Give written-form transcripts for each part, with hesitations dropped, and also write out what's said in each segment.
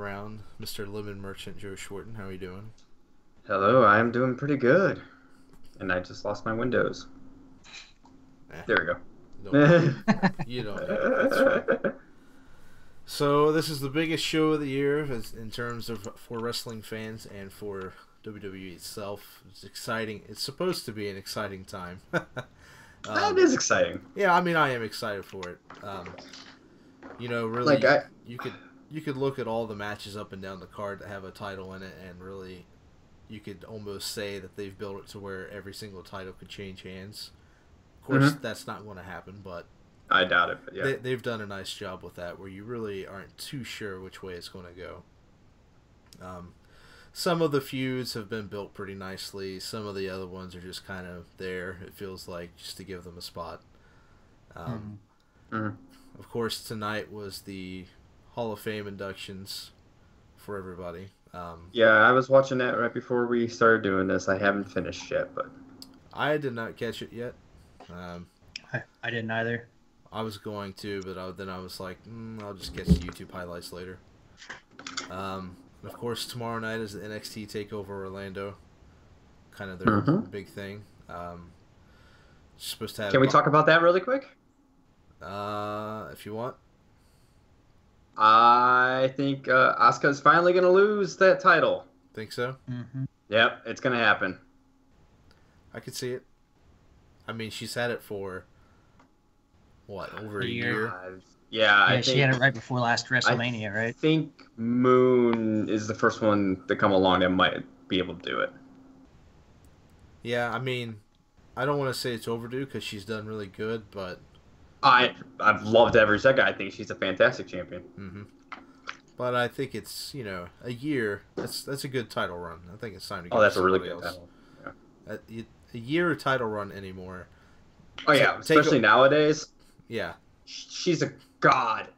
background, Mr. Lemon Merchant Joe Shorten. How are you doing? Hello, I'm doing pretty good. And I just lost my windows. Eh, There we don't, go. you don't need it. That's fine. So this is the biggest show of the year in terms of for wrestling fans and for WWE itself. It's exciting. It's supposed to be an exciting time. That is exciting. Yeah, I mean, I am excited for it. Really, Like I, you could look at all the matches up and down the card that have a title in it, and really, you could almost say that they've built it to where every single title could change hands. Of course, that's not going to happen, but I doubt it. But yeah, they've done a nice job with that, where you really aren't too sure which way it's going to go. Some of the feuds have been built pretty nicely. Some of the other ones are just kind of there. It feels like just to give them a spot. Of course, tonight was the Hall of Fame inductions for everybody. yeah, I was watching that right before we started doing this. I haven't finished yet, but I did not catch it yet. I didn't either. I was going to, but then I was like, I'll just catch the YouTube highlights later. Of course, tomorrow night is the NXT TakeOver Orlando. Kind of their big thing. Supposed to have. Can we talk about that really quick? If you want. I think Asuka's finally going to lose that title. Think so? Yep, it's going to happen. I could see it. I mean, she's had it for, what, over a year? Yeah, I think she had it right before last WrestleMania, right? I think Moon is the first one to come along that might be able to do it. Yeah, I mean, I don't want to say it's overdue because she's done really good, but I've loved every second. I think she's a fantastic champion. But I think it's, a year. That's a good title run. I think it's time to get that's a really somebody good else. title. Yeah. A year title run anymore. Oh yeah, especially nowadays. Yeah. She's a god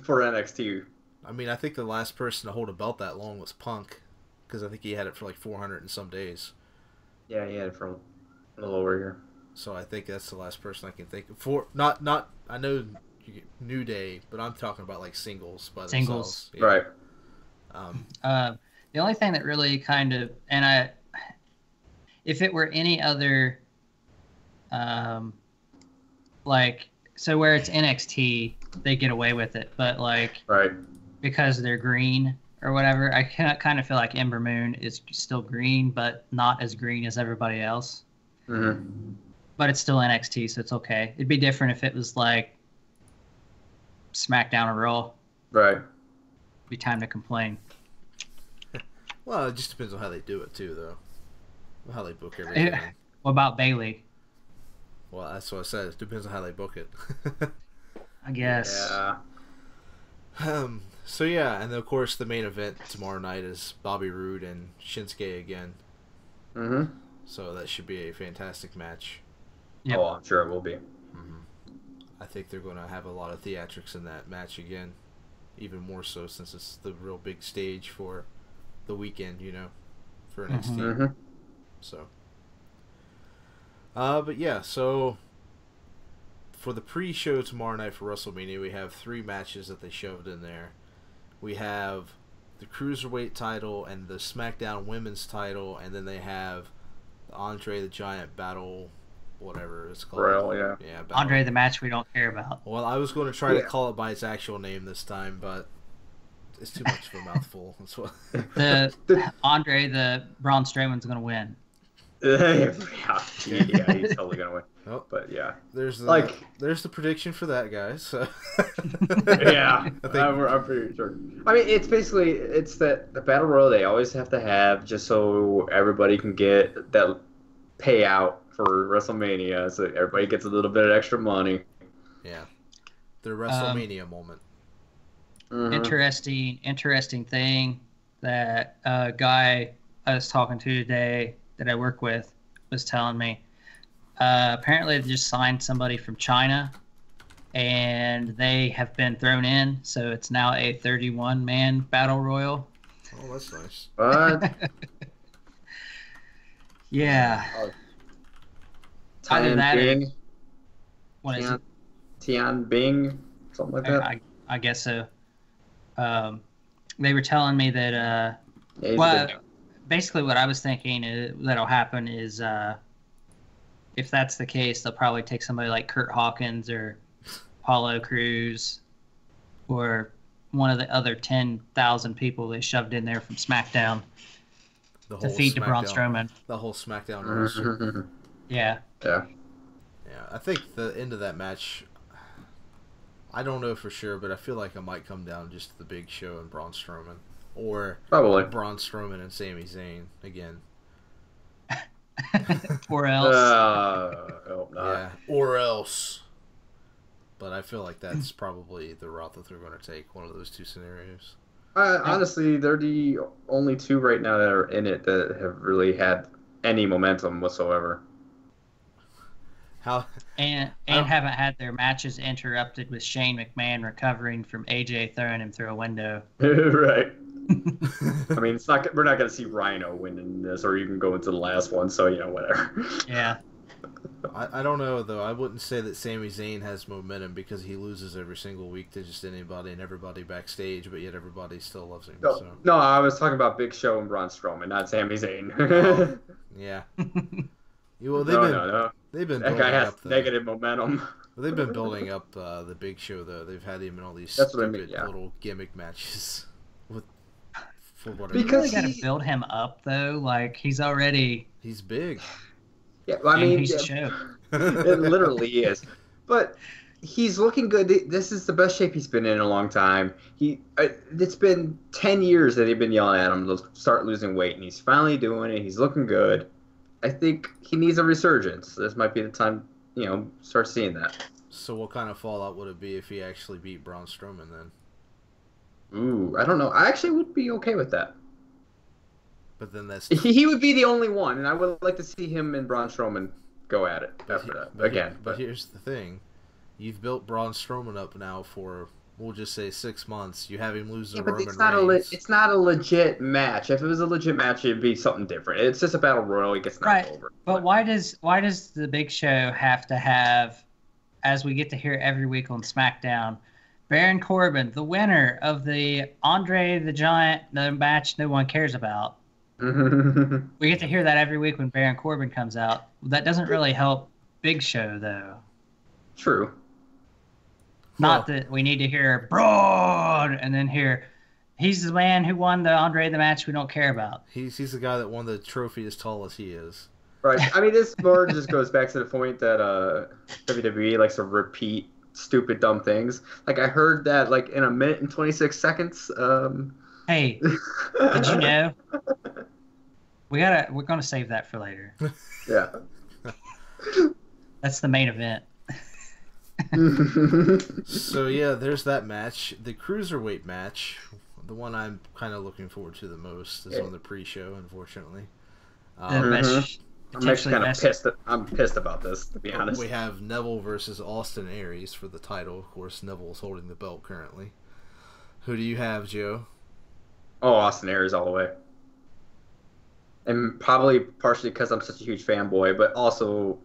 for NXT. I mean, I think the last person to hold a belt that long was Punk, because I think he had it for like 400 and some days. Yeah, he had it for a little over a year. So I think that's the last person I can think of. Not I know New Day, but I'm talking about like singles by themselves. Yeah. Right. The only thing that really kind of, if it were any other, so where it's NXT, they get away with it, but because they're green or whatever, I kind of feel like Ember Moon is still green, but not as green as everybody else. But it's still NXT, so it's okay. It'd be different if it was like SmackDown or Raw. Right. It'd be time to complain. Well, it just depends on how they do it too, though. How they book everything. What about Bayley? Well, that's what I said. It depends on how they book it. I guess. Yeah. So yeah, and of course the main event tomorrow night is Bobby Roode and Shinsuke again. So that should be a fantastic match. Yep. Oh, I'm sure it will be. I think they're going to have a lot of theatrics in that match again, even more so since it's the real big stage for the weekend, for NXT. So. But yeah, so for the pre-show tomorrow night for WrestleMania, we have 3 matches that they shoved in there. We have the Cruiserweight title and the SmackDown Women's title, and then they have the Andre the Giant battle, whatever it's called. Royal, yeah. Yeah, Andre the match we don't care about. Well, I was going to try to call it by its actual name this time, but it's too much of a mouthful. That's what. Andre the Braun Strowman's going to win. Yeah, he's totally gonna win. Oh, but yeah, there's the prediction for that, guys. So. Yeah, I'm pretty sure. I mean, it's that the battle royal they always have to have just so everybody can get that payout for WrestleMania, so everybody gets a little bit of extra money. Yeah, the WrestleMania moment. Interesting thing that a guy I was talking to today that I work with was telling me. Apparently they just signed somebody from China and they have been thrown in, so it's now a 31-man battle royal. Oh, that's nice. What? Yeah. Tian Bing? What is it? Tian Bing? Something like that? I guess so. they were telling me that basically what I was thinking that'll happen is if that's the case, they'll probably take somebody like Kurt Hawkins or Apollo Crews or one of the other 10,000 people they shoved in there from SmackDown to feed to Braun Strowman. The whole SmackDown roster. Yeah. Yeah. Yeah, I think the end of that match, I don't know for sure, but I feel like it might come down just to the Big Show and Braun Strowman. Or probably Braun Strowman and Sami Zayn again. Or else. Hope not. Yeah, or else. But I feel like that's probably the route that they're going to take, one of those two scenarios. Honestly, they're the only two right now that are in it that have really had any momentum whatsoever. And haven't had their matches interrupted with Shane McMahon recovering from AJ throwing him through a window. Right. I mean, we're not going to see Rhino winning this, or even go into the last one, so, whatever. Yeah. I don't know, though. I wouldn't say that Sami Zayn has momentum because he loses every single week to just anybody and everybody backstage, but yet everybody still loves him. No, I was talking about Big Show and Braun Strowman, not Sami Zayn. Yeah. No. They've been that guy has negative momentum. Well, they've been building up the Big Show, though. They've had him in all these stupid little gimmick matches. You really got to build him up, though. Like, he's big. Yeah, well, I mean, he's a show. It literally is. But he's looking good. This is the best shape he's been in a long time. It's been 10 years that they've been yelling at him to start losing weight, and he's finally doing it. He's looking good. I think he needs a resurgence. This might be the time, start seeing that. So what kind of fallout would it be if he actually beat Braun Strowman then? Ooh, I don't know. I actually would be okay with that. But then he would be the only one, and I would like to see him and Braun Strowman go at it after that again. But here's the thing: you've built Braun Strowman up now for, we'll just say, 6 months. You have him lose to Roman Reigns. It's not a legit match. If it was a legit match, it'd be something different. It's just a battle royal. He gets knocked over. But why does the Big Show have to have, as we get to hear every week on SmackDown, Baron Corbin, the winner of the Andre the Giant, the match no one cares about? We get to hear that every week when Baron Corbin comes out. That doesn't really help Big Show, though. True. Not that we need to hear Braun and then hear he's the man who won the Andre the match we don't care about. He's the guy that won the trophy as tall as he is. Right. I mean, this more just goes back to the point that WWE likes to repeat stupid, dumb things. Like, I heard that, like, in 1 minute and 26 seconds. Hey, did you know? We're gonna save that for later. Yeah. That's the main event. So yeah, there's that match. The cruiserweight match, the one I'm kind of looking forward to the most, is on the pre-show. Unfortunately, I'm actually kind of pissed. I'm pissed about this, to be honest. We have Neville versus Austin Aries for the title. Of course, Neville's holding the belt currently. Who do you have, Joe? Oh, Austin Aries all the way. And probably partially because I'm such a huge fanboy, but also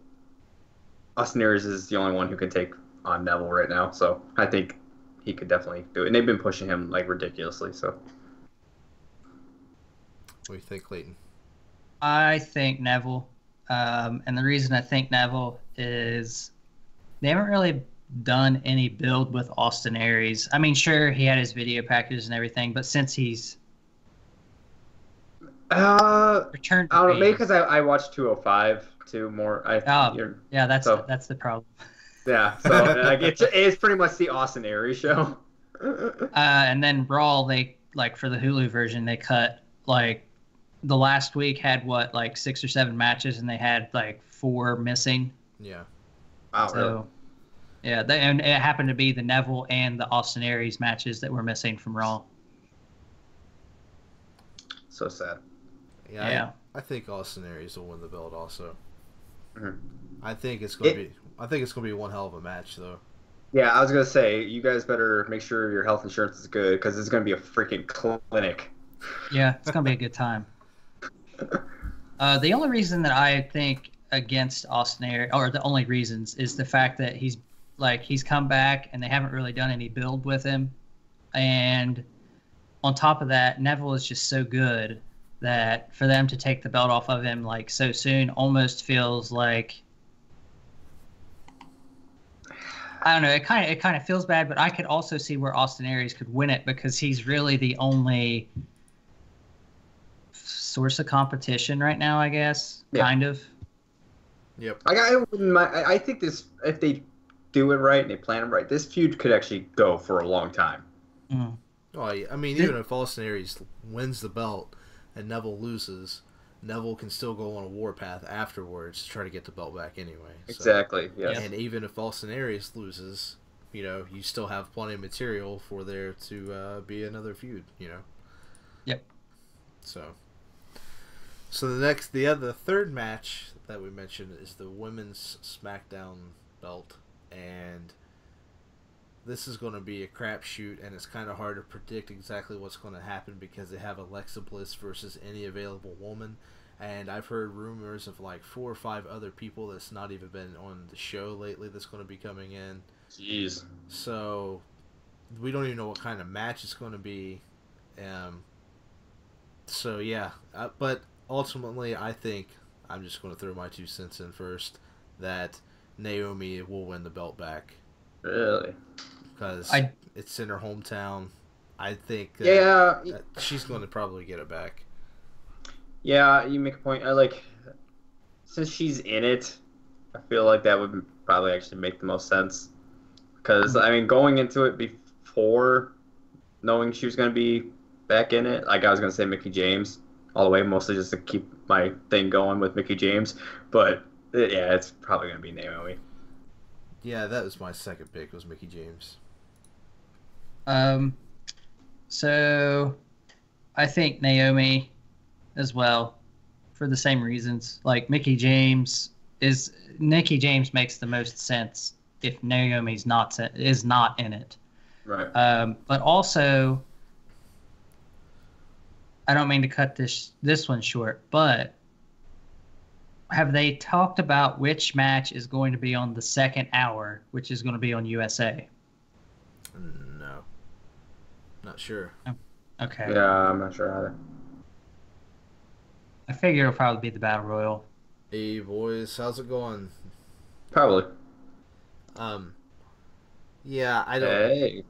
Austin Aries is the only one who can take on Neville right now. So I think he could definitely do it. And they've been pushing him like ridiculously. So what do you think, Clayton? I think Neville. And the reason I think Neville is they haven't really done any build with Austin Aries. I mean, sure, he had his video packages and everything, but since he's returned to maybe because I watched 205 too more. Yeah, that's the problem. Yeah, so like it's pretty much the Austin Aries show. And then Raw, they for the Hulu version, they cut the last week had 6 or 7 matches, and they had 4 missing. Yeah. Wow. So, really? Yeah, and it happened to be the Neville and the Austin Aries matches that were missing from Raw. So sad. Yeah. I think Austin Aries will win the belt also. Mm-hmm. I think it's going to be one hell of a match, though. Yeah, I was gonna say you guys better make sure your health insurance is good because it's gonna be a freaking clinic. Yeah, it's gonna be a good time. The only reason that I think against Austin Aries, or the only reasons, is the fact that he's come back and they haven't really done any build with him, and on top of that, Neville is just so good that for them to take the belt off of him like so soon almost feels like, I don't know. It kind of feels bad, but I could also see where Austin Aries could win it because he's really the only source of competition right now, I guess. Yeah. Kind of. Yep. I think this, if they do it right and they plan it right, this feud could actually go for a long time. Mm. Oh, I mean, even if Austin Aries wins the belt and Neville loses, Neville can still go on a warpath afterwards to try to get the belt back anyway. Exactly, yes. And even if Austin Aries loses, you still have plenty of material for there to be another feud, Yep. So the third match that we mentioned is the Women's SmackDown belt, and this is going to be a crapshoot, and it's kind of hard to predict exactly what's going to happen because they have Alexa Bliss versus any available woman, and I've heard rumors of like 4 or 5 other people that's not even been on the show lately that's going to be coming in. Jeez. So we don't even know what kind of match it's going to be. So yeah, but ultimately I think, I'm just going to throw my 2 cents in first, that Naomi will win the belt back. Really? Because it's in her hometown. I think that she's going to probably get it back. Yeah, you make a point. Since she's in it, I feel like that would probably actually make the most sense. Because, I mean, going into it before knowing she was going to be back in it, like I was going to say Mickie James all the way, mostly just to keep my thing going with Mickie James. But, yeah, it's probably going to be Naomi. Yeah, that was my second pick, was Mickie James. So I think Naomi as well, for the same reasons. Like Mickie James makes the most sense if Naomi's is not in it. Right. But also, I don't mean to cut this one short, but have they talked about which match is going to be on the second hour, which is going to be on USA? No. Not sure. Oh, okay. Yeah, I'm not sure either. I figure it'll probably be the Battle Royal. Hey, boys. How's it going? Probably. Yeah, I don't... Hey.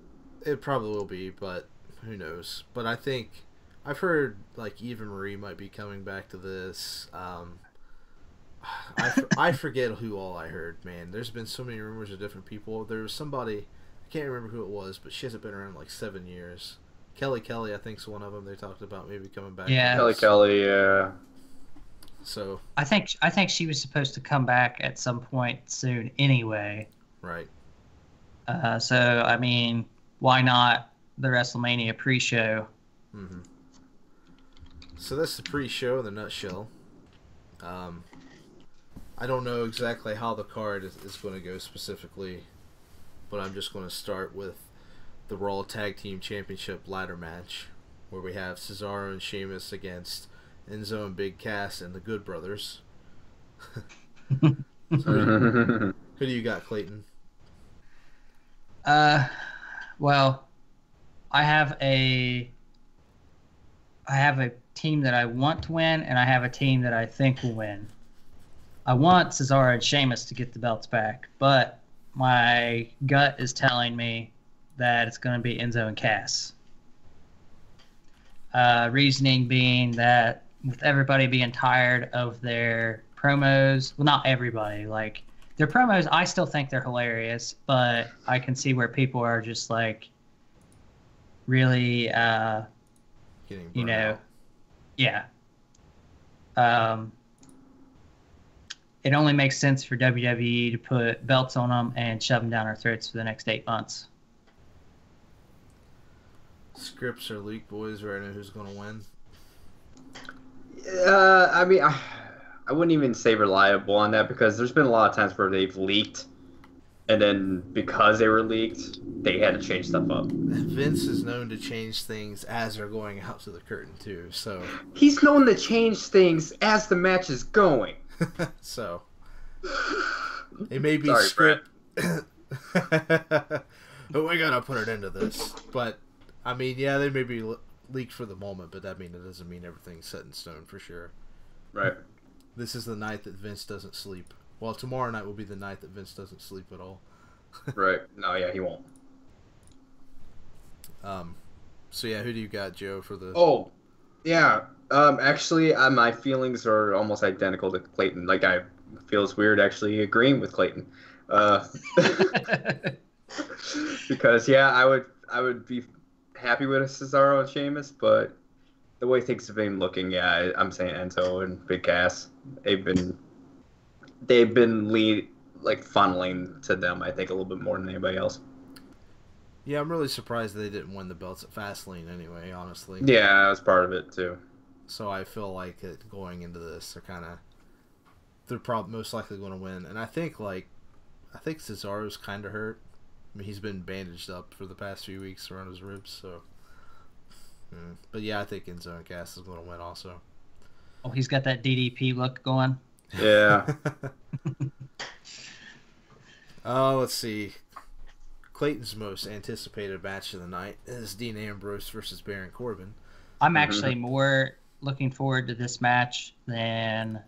It probably will be, but who knows. But I think... I've heard, like, Eva Marie might be coming back to this. I forget who all I heard, man. There's been so many rumors of different people. There was somebody, I can't remember who it was, but she hasn't been around like 7 years. Kelly, I think, is one of them. They talked about maybe coming back. Yeah, Kelly, yeah. So I think she was supposed to come back at some point soon anyway. Right. So I mean, why not the WrestleMania pre-show? Mm-hmm. So that's the pre-show in the nutshell. I don't know exactly how the card is going to go specifically, but I'm just going to start with the Raw Tag Team Championship ladder match, where we have Cesaro and Sheamus against Enzo and Big Cass and the Good Brothers. So, who do you got, Clayton? Well, I have a team that I want to win, and I have a team that I think will win. I want Cesaro and Sheamus to get the belts back, but my gut is telling me that it's going to be Enzo and Cass. Reasoning being that with everybody being tired of their promos, well, not everybody, like their promos, I still think they're hilarious, but I can see where people are just like really, Getting out. Yeah. It only makes sense for WWE to put belts on them and shove them down our throats for the next 8 months. Scripts are leaked, boys. Right now, who's going to win? I mean, I wouldn't even say reliable on that because there's been a lot of times where they've leaked, and then because they were leaked, they had to change stuff up. Vince is known to change things as they're going out to the curtain too. So he's known to change things as the match is going. So it may be Sorry, script, but we're gonna put it into this. But I mean, yeah, they may be leaked for the moment, but that doesn't mean everything's set in stone for sure. Right. This is the night that Vince doesn't sleep. Well, tomorrow night will be the night that Vince doesn't sleep at all. Right. No, yeah, he won't. So yeah, who do you got, Joe, for the? Oh, yeah. Actually, my feelings are almost identical to Clayton. Like, I feels weird actually agreeing with Clayton, because yeah, I would be happy with a Cesaro and Sheamus, but the way things have been looking, yeah, I'm saying Enzo and Big Cass. They've been funneling to them. I think a little bit more than anybody else. Yeah, I'm really surprised they didn't win the belts at Fastlane anyway, honestly. Yeah, that was part of it too. So I feel like going into this, they're probably most likely going to win. And I think Cesaro's kind of hurt. I mean, he's been bandaged up for the past few weeks around his ribs. So, but yeah, I think Enzo and Cass is going to win also. Oh, he's got that DDP look going. Yeah. Let's see. Clayton's most anticipated match of the night is Dean Ambrose versus Baron Corbin. I'm actually more looking forward to this match than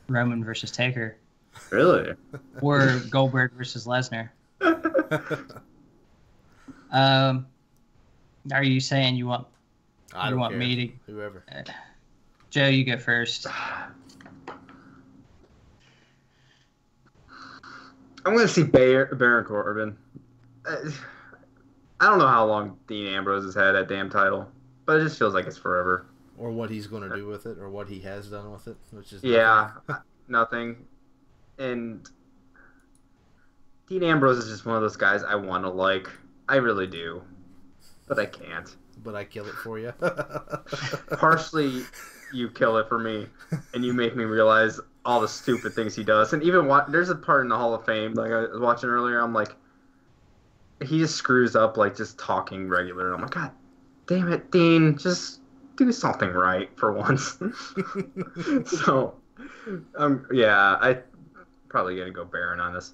Roman versus Taker. Really? Or Goldberg versus Lesnar. Are you saying you want me to whoever? Joe, you go first. I'm going to see Baron Corbin. I don't know how long Dean Ambrose has had that damn title, but it just feels like it's forever. Or what he's going to do with it, or what he has done with it, which is nothing. And Dean Ambrose is just one of those guys I want to like. I really do, but I can't. But I kill it for you. Partially, you kill it for me, and you make me realize all the stupid things he does. And even there's a part in the Hall of Fame, like I was watching earlier. I'm like, he just screws up, like just talking regular. And I'm like, God damn it, Dean, just do something right for once. So, yeah, I probably gonna go Baron on this.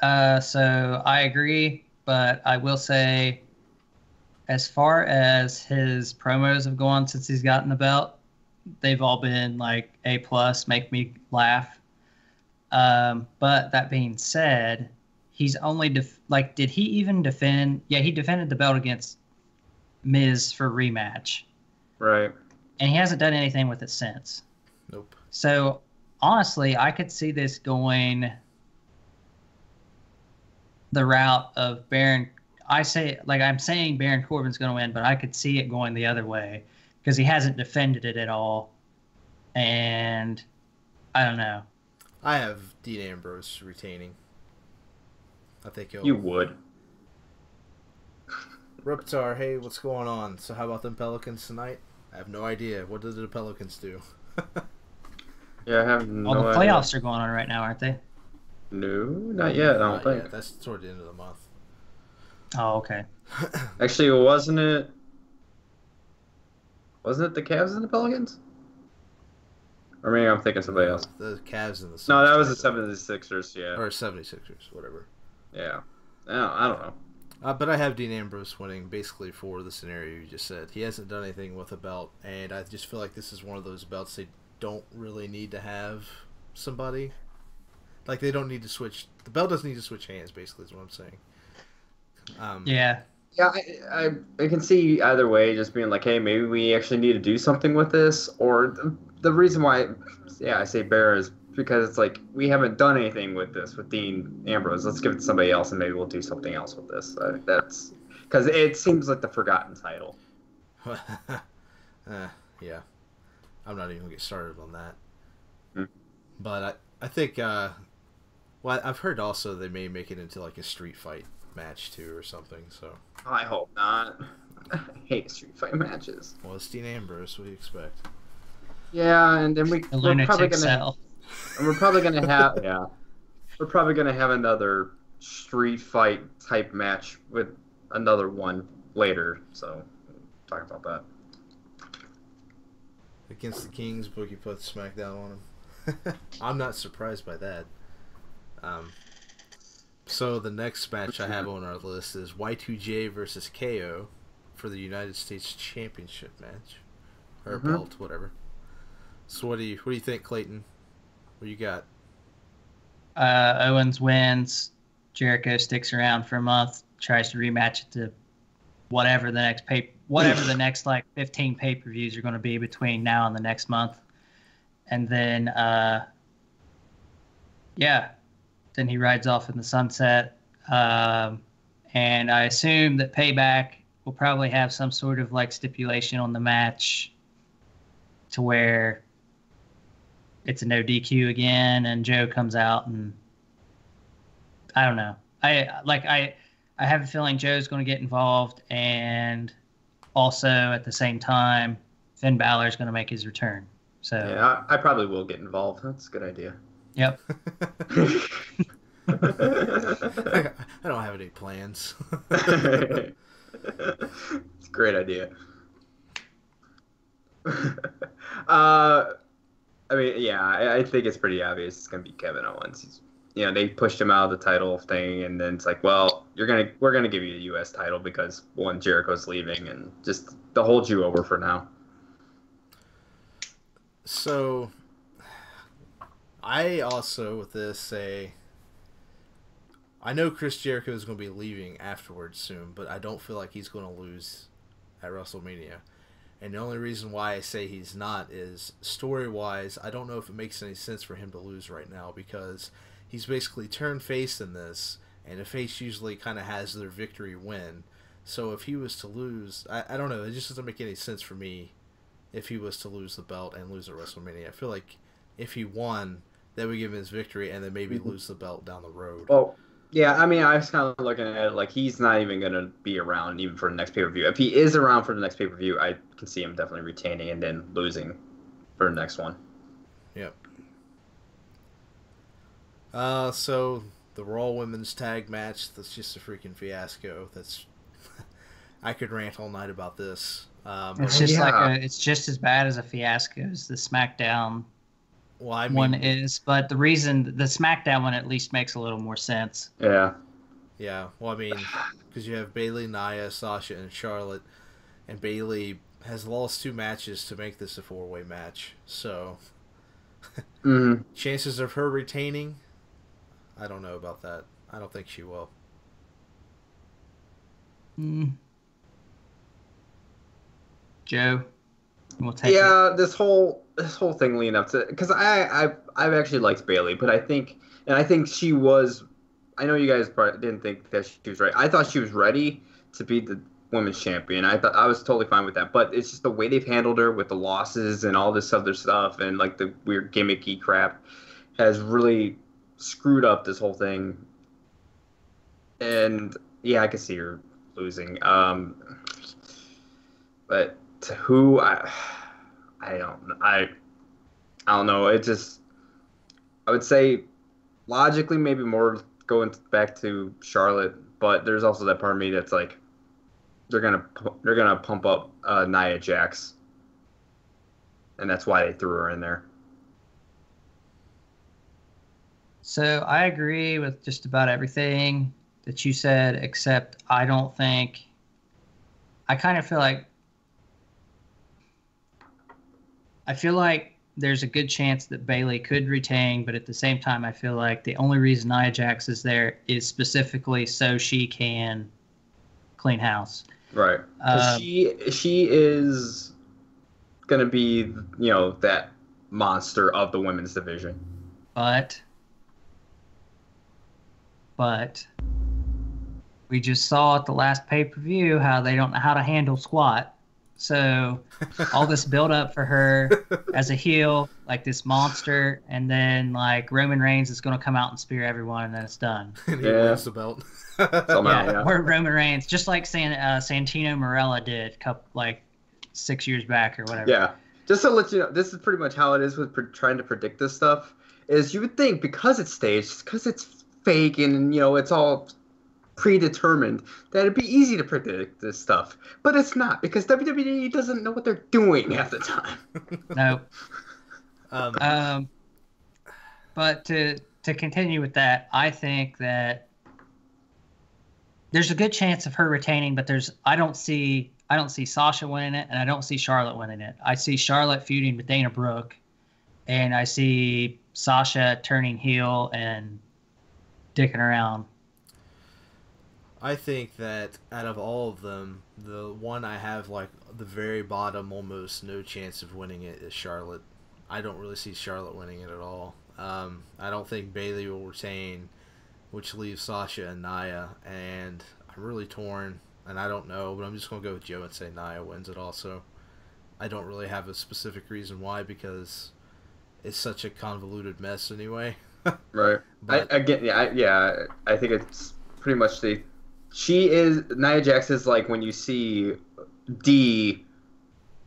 So I agree, but I will say, as far as his promos have gone since he's gotten the belt, they've all been like A+, make me laugh. But that being said, he's only did he even defend? Yeah, he defended the belt against Miz for rematch. Right. And he hasn't done anything with it since. Nope. So honestly, I could see this going the route of Baron. I'm saying Baron Corbin's going to win, but I could see it going the other way because he hasn't defended it at all. And I don't know. I have Dean Ambrose retaining. I think you would. Reptar, hey, what's going on? So how about them Pelicans tonight? I have no idea. What did the Pelicans do? Yeah, I have no idea. Well, the playoffs are going on right now, aren't they? No, not yet. I don't think. Yet. That's toward the end of the month. Oh, okay. Actually, wasn't it the Cavs and the Pelicans? Or maybe I'm thinking somebody else. The Cavs and the 76ers. No, that was the 76ers, yeah. Or 76ers, whatever. Yeah. No, I don't know. But I have Dean Ambrose winning basically for the scenario you just said. He hasn't done anything with a belt, and I just feel like this is one of those belts they don't really need to have somebody. Like, they don't need to switch. The belt doesn't need to switch hands, basically, is what I'm saying. Yeah. Yeah, I can see either way, just being like, hey, maybe we actually need to do something with this. Or the reason why, I say Bear is because it's like, we haven't done anything with this, with Dean Ambrose. Let's give it to somebody else, and maybe we'll do something else with this. That's because it seems like the forgotten title. Yeah. I'm not even going to get started on that. Hmm. But I think, I've heard also they may make it into like a street fight match too or something, so. I hope not. I hate street fight matches. Well, it's Dean Ambrose. What do you expect? Yeah, and then we're probably gonna have another street fight type match with another one later. So, talk about that. Against the Kings, Boogie put SmackDown on him. I'm not surprised by that. So the next match I have on our list is Y2J versus KO. for the United States Championship match, or belt, whatever. So what do you think, Clayton? What you got? Owens wins. Jericho sticks around for a month, tries to rematch it to whatever the next like 15 pay-per-views are going to be between now and the next month. And then then he rides off in the sunset. And I assume that Payback will probably have some sort of like stipulation on the match to where it's a no DQ again, and Joe comes out, and I don't know. I have a feeling Joe's going to get involved, and also at the same time, Finn Balor is going to make his return. So yeah, I probably will get involved. That's a good idea. Yep. I don't have any plans. It's a great idea. I mean, yeah, I think it's pretty obvious it's gonna be Kevin Owens. They pushed him out of the title thing, and then it's like, well, we're gonna give you the U.S. title because one, Jericho's leaving, and just to hold you over for now. So, I also with this say, I know Chris Jericho is going to be leaving afterwards soon, but I don't feel like he's going to lose at WrestleMania. And the only reason why I say he's not is story-wise, I don't know if it makes any sense for him to lose right now because he's basically turned face in this, and a face usually kind of has their victory win. So if he was to lose, I don't know, it just doesn't make any sense for me if he was to lose the belt and lose at WrestleMania. I feel like if he won, that would give him his victory and then maybe lose the belt down the road. Well, yeah, I mean, I was kind of looking at it like he's not even going to be around even for the next pay-per-view. If he is around for the next pay-per-view, I can see him definitely retaining and then losing for the next one. Yep. So the Raw Women's Tag match, that's just a freaking fiasco. I could rant all night about this. It's just it's just as bad as a fiasco as the SmackDown one is, but the reason the SmackDown one at least makes a little more sense. Yeah. Yeah. Well, I mean, because you have Bayley, Nia, Sasha, and Charlotte, and Bayley has lost 2 matches to make this a 4-way match. So, chances of her retaining, I don't know about that. I don't think she will. Joe, we'll take it. This whole thing leading up to, because I've actually liked Bayley, but I think she was. I know you guys probably didn't think that she was right. I thought she was ready to be the women's champion. I thought I was totally fine with that, but it's just the way they've handled her with the losses and all this other stuff and like the weird gimmicky crap has really screwed up this whole thing. And yeah, I could see her losing. But to who I don't know. It just, I would say logically maybe more going back to Charlotte, but there's also that part of me that's like they're gonna pump up Nia Jax, and that's why they threw her in there. So I agree with just about everything that you said, except I kind of feel like there's a good chance that Bayley could retain, but at the same time, I feel like the only reason Nia Jax is there is specifically so she can clean house. Right. She is going to be, that monster of the women's division. But we just saw at the last pay-per-view how they don't know how to handle squat. So all this build-up for her as a heel, like this monster, and then like Roman Reigns is going to come out and spear everyone, and then it's done. And he wins the belt. Or Roman Reigns, just like Santino Marella did, like 6 years back or whatever. Yeah, just to let you know, this is pretty much how it is with trying to predict this stuff. Is you would think because it's staged, because it's fake, and it's all predetermined, that it'd be easy to predict this stuff, but it's not, because WWE doesn't know what they're doing half the time. No. But to continue with that, I think that there's a good chance of her retaining, but I don't see I don't see Sasha winning it, and I don't see Charlotte winning it. I see Charlotte feuding with Dana Brooke, and I see Sasha turning heel and dicking around. I think that out of all of them, the one I have like the very bottom, almost no chance of winning it is Charlotte. I don't really see Charlotte winning it at all. I don't think Bayley will retain, which leaves Sasha and Nia, and I'm really torn, and I don't know, but I'm just going to go with Joe and say Nia wins it also. I don't really have a specific reason why, because it's such a convoluted mess anyway. Right. But, I think it's pretty much Nia Jax is like when you see D,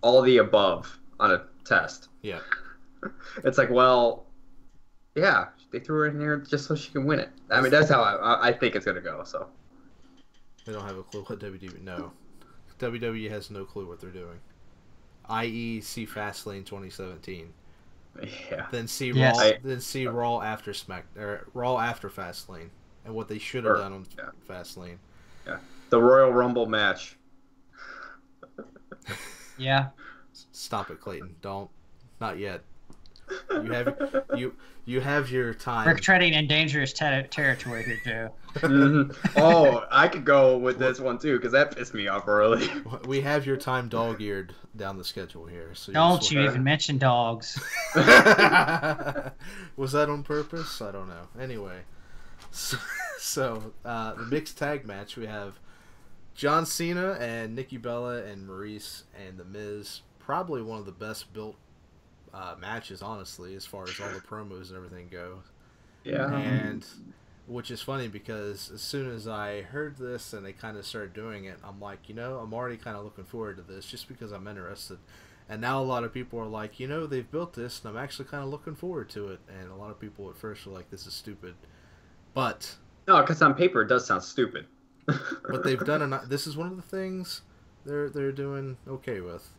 all the above on a test. Yeah. It's like, well, yeah, they threw her in here just so she can win it. I mean, that's how I think it's going to go, so. They don't have a clue what WWE... No. WWE has no clue what they're doing. I.e. see Fastlane 2017. Yeah. Then see Raw after Raw after Fastlane, and what they should have done on Fastlane. Yeah. The Royal Rumble match. Yeah. Stop it, Clayton. Don't. Not yet. You have your time. We're treading in dangerous territory here, Joe. Mm-hmm. Oh, I could go with this one too, because that pissed me off early. We have your time dog-eared down the schedule here. So don't you even mention dogs. Was that on purpose? I don't know. Anyway, so the mixed tag match, we have John Cena and Nikki Bella and Maurice and The Miz. Probably one of the best built matches, honestly, as far as all the promos and everything go. Yeah. And which is funny because as soon as I heard this and they kind of started doing it, I'm like, I'm already kind of looking forward to this just because I'm interested. And now a lot of people are like, they've built this and I'm actually kind of looking forward to it. And a lot of people at first were like, this is stupid. But no, because on paper it does sound stupid. But they've done this is one of the things they're doing okay with.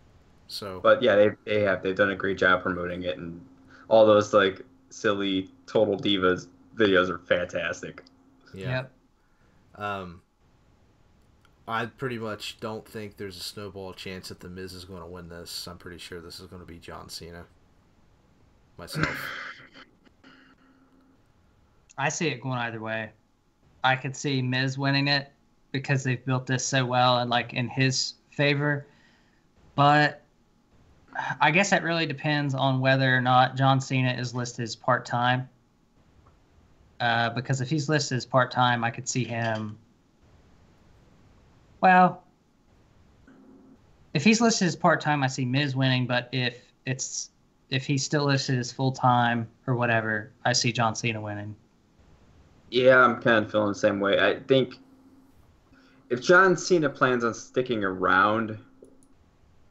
So, but yeah, they've done a great job promoting it, and all those like silly Total Divas videos are fantastic. Yeah. Yep. I pretty much don't think there's a snowball chance that The Miz is going to win this. I'm pretty sure this is going to be John Cena. Myself. I see it going either way. I could see Miz winning it because they've built this so well and like in his favor, but I guess that really depends on whether or not John Cena is listed as part-time. Because if he's listed as part-time, I could see him... Well, if he's listed as part-time, I see Miz winning, but if he's still listed as full-time or whatever, I see John Cena winning. Yeah, I'm kind of feeling the same way. I think if John Cena plans on sticking around,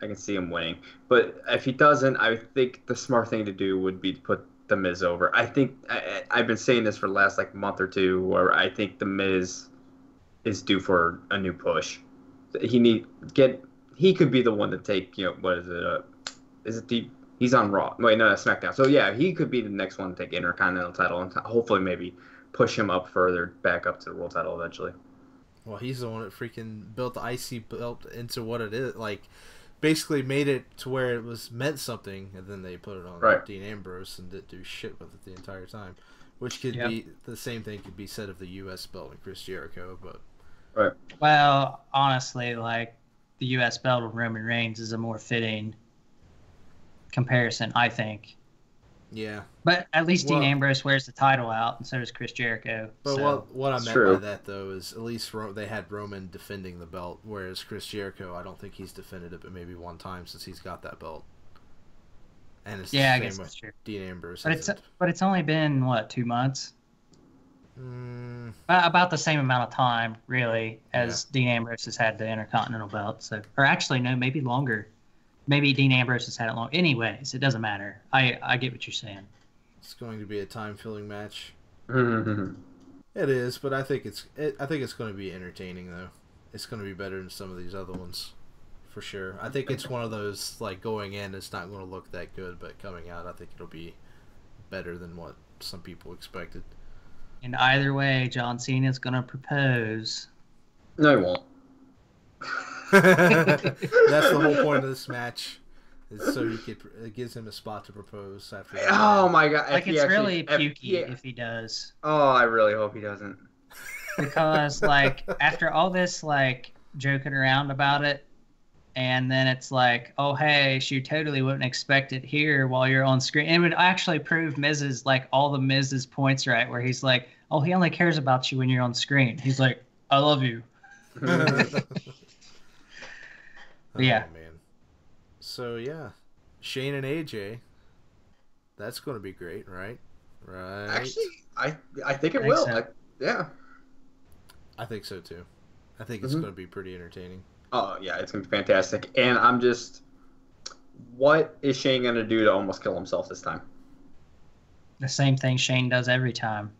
I can see him winning. But if he doesn't, I think the smart thing to do would be to put The Miz over. I think I've been saying this for the last month or two, where I think The Miz is due for a new push. He could be the one to take, what is it? He's on Raw. Wait, no, that's SmackDown. So yeah, he could be the next one to take Intercontinental title and hopefully maybe push him up further, back up to the world title eventually. Well, he's the one that freaking built the IC belt into what it is. Like, basically made it to where it was meant something, and then they put it on Dean Ambrose and didn't do shit with it the entire time. Which could be the same thing could be said of the U.S. belt and Chris Jericho, but well, honestly, like the U.S. belt of Roman Reigns is a more fitting comparison, I think. Yeah. But at least Dean Ambrose wears the title out, and so does Chris Jericho. But so. what I meant by that, though, is at least they had Roman defending the belt, whereas Chris Jericho, I don't think he's defended it but maybe one time since he's got that belt. And it's I guess that's true. Dean Ambrose. But it's only been, 2 months? About the same amount of time, really, as Dean Ambrose has had the Intercontinental belt. So, or actually, no, maybe longer. Maybe Dean Ambrose has had it long. Anyways, it doesn't matter. I get what you're saying. It's going to be a time-filling match. Mm-hmm. It is, but I think it's going to be entertaining, though. It's going to be better than some of these other ones, for sure. I think it's one of those, going in, it's not going to look that good, but coming out, I think it'll be better than what some people expected. And either way, John Cena's going to propose. No, he won't. That's the whole point of this match. Is so it gives him a spot to propose after. Oh my god! Like it's really pukey if he does. Oh, I really hope he doesn't. Because like after all this like joking around about it, and then it's like, oh hey, she totally wouldn't expect it here while you're on screen. And it would actually prove Miz's like all the Miz's points right, where he's like, oh, he only cares about you when you're on screen. He's like, I love you. Yeah. Man. So yeah, Shane and AJ. That's going to be great, right? Right. Actually, I think it will. So. Yeah. I think so too. I think it's going to be pretty entertaining. Oh yeah, it's going to be fantastic. And I'm just, what is Shane going to do to almost kill himself this time? The same thing Shane does every time.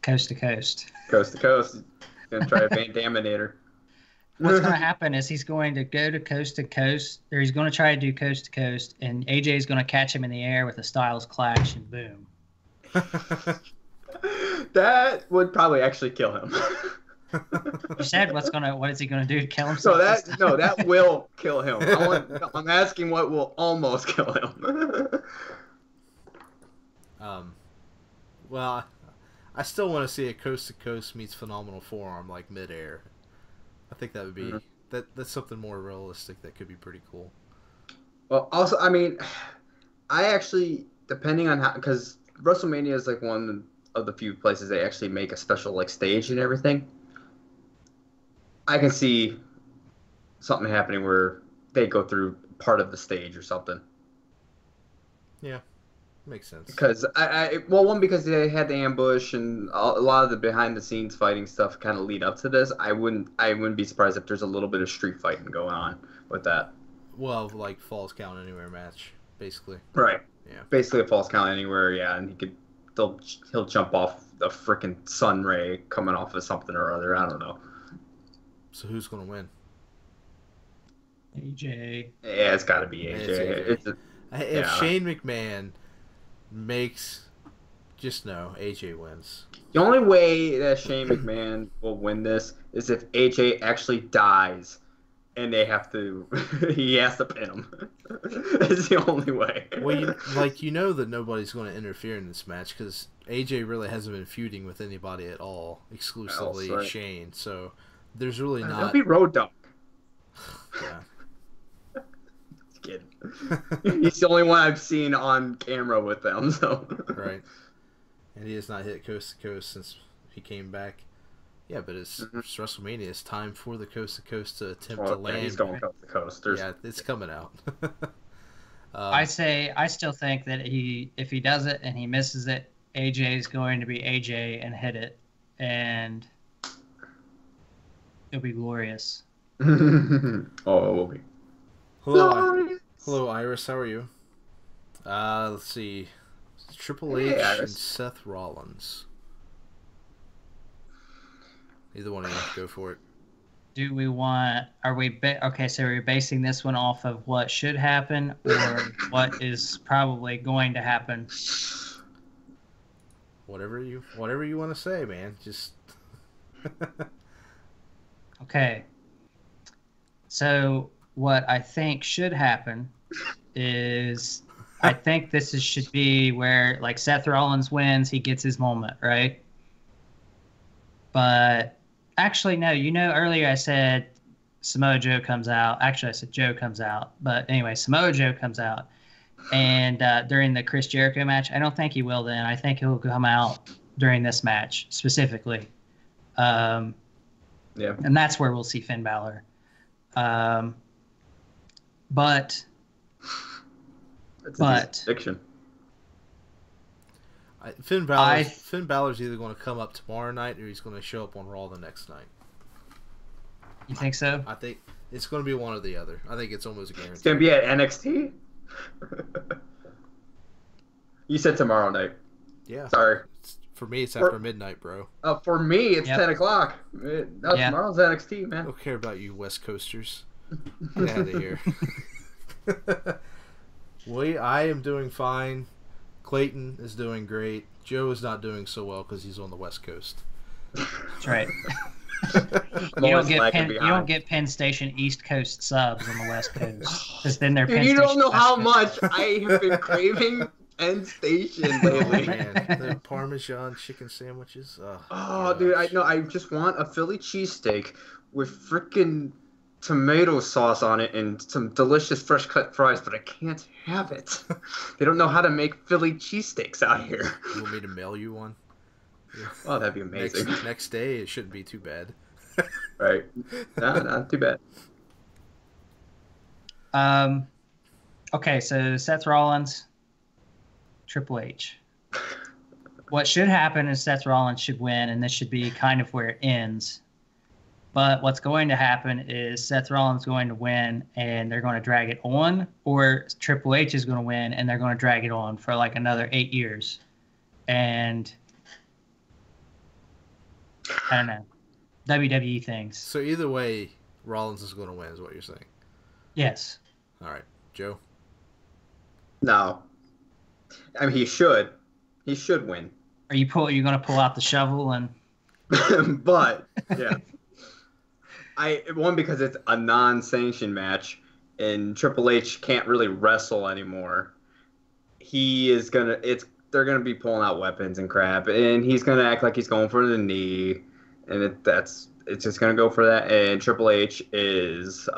Coast to coast. Coast to coast. Going to try a Van Daminator. What's going to happen is he's going to go to coast, or he's going to try to do coast to coast, and AJ is going to catch him in the air with a Styles Clash, and boom. That would probably actually kill him. You said what is he going to do to kill himself? So that will kill him. I'm asking what will almost kill him. Well, I still want to see a coast to coast meets phenomenal forearm like midair. I think that would be that's something more realistic that could be pretty cool. Well, also, I mean, I actually, depending on how, because WrestleMania is like one of the few places they actually make a special like stage and everything. I can see something happening where they go through part of the stage or something. Yeah, makes sense. Because because they had the ambush and a lot of the behind the scenes fighting stuff kind of lead up to this. I wouldn't be surprised if there's a little bit of street fighting going on with that. Well, like Falls Count Anywhere match, basically. Right. Yeah. Basically a Falls Count Anywhere, yeah, and he'll jump off a freaking sun ray coming off of something or other. I don't know. So who's gonna win? AJ. Yeah, it's got to be AJ. If Shane McMahon makes, just know AJ wins. The only way that Shane McMahon will win this is if AJ actually dies, and he has to pin him. It's the only way. Well, you know that nobody's going to interfere in this match because AJ really hasn't been feuding with anybody at all, exclusively right. Shane. So there's really not. That'll be Road Dogg. Yeah. Just kidding. He's the only one I've seen on camera with them. So. Right. And he has not hit coast to coast since he came back. Yeah, but it's WrestleMania. It's time for the coast to coast to attempt to land. He's going coast to coast. Yeah, it's coming out. I still think that if he does it and he misses it, AJ is going to be AJ and hit it, and it'll be glorious. Oh, it will be. Hello, Iris. How are you? Let's see. Triple H and Seth Rollins. Either one of you, go for it. Do we want? Okay? So we're basing this one off of what should happen or what is probably going to happen. Whatever you want to say, man. Just. Okay. So what I think should happen is I think should be where like Seth Rollins wins, he gets his moment, right? But actually, no. Earlier I said Samoa Joe comes out. Actually, I said Joe comes out. But anyway, Samoa Joe comes out. And during the Chris Jericho match, I don't think he will then. I think he'll come out during this match specifically. Yeah. And that's where we'll see Finn Balor. But fiction. Finn Balor's either going to come up tomorrow night or he's going to show up on Raw the next night. You think so? I think it's going to be one or the other. I think it's almost a guarantee. It's going to be at NXT? You said tomorrow night. Yeah. Sorry. For me, it's after midnight, bro. For me, it's 10 o'clock. No, tomorrow's NXT, man. I don't care about you West Coasters. Get out of here. I am doing fine. Clayton is doing great. Joe is not doing so well because he's on the West Coast. That's right. You don't get Penn Station East Coast subs on the West Coast because then they're. Dude, you don't know how much I have been craving Penn Station lately. Oh, man. The Parmesan chicken sandwiches. Oh, dude, I just want a Philly cheesesteak with freaking tomato sauce on it and some delicious fresh cut fries, but I can't have it. They don't know how to make Philly cheesesteaks out here. You want me to mail you one? Yeah. Oh, that'd be amazing. Next day, it shouldn't be too bad. Right. No, not too bad. Okay, so Seth Rollins, Triple H. What should happen is Seth Rollins should win, and this should be kind of where it ends. But what's going to happen is Seth Rollins is going to win, and they're going to drag it on, or Triple H is going to win, and they're going to drag it on for like another 8 years. And I don't know. WWE things. So either way, Rollins is going to win, is what you're saying? Yes. All right. Joe? No. I mean, he should. He should win. Are you going to pull out the shovel and... But, yeah. One, because it's a non-sanctioned match, and Triple H can't really wrestle anymore. They're gonna be pulling out weapons and crap, and he's gonna act like he's going for the knee, and it's just gonna go for that. And Triple H he's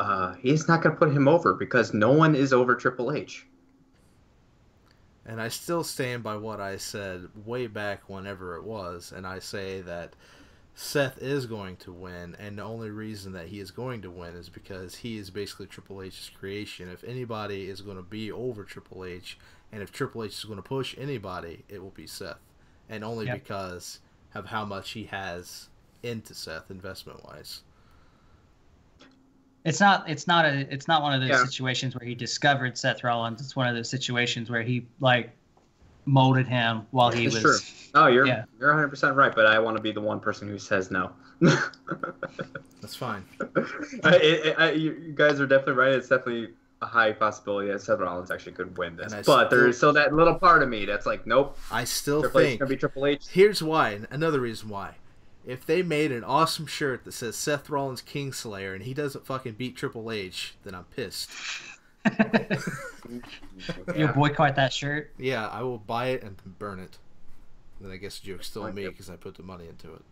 not gonna put him over because no one is over Triple H. And I still stand by what I said way back whenever it was, and I say that Seth is going to win, and the only reason that he is going to win is because he is basically Triple H's creation. If anybody is going to be over Triple H, and if Triple H is going to push anybody, it will be Seth. And only because of how much he has into Seth investment-wise. It's not one of those situations where he discovered Seth Rollins. It's one of those situations where he molded him while he was. True. Oh, you're 100% right, but I want to be the one person who says no. That's fine. You guys are definitely right. It's definitely a high possibility that Seth Rollins actually could win this. But there's still that little part of me that's like, nope. I still Triple H think is gonna be Triple H. Here's why. Another reason why. If they made an awesome shirt that says Seth Rollins Kingslayer and he doesn't fucking beat Triple H, then I'm pissed. You'll boycott that shirt? Yeah, I will buy it and burn it. Then I guess the joke's still on me because I put the money into it.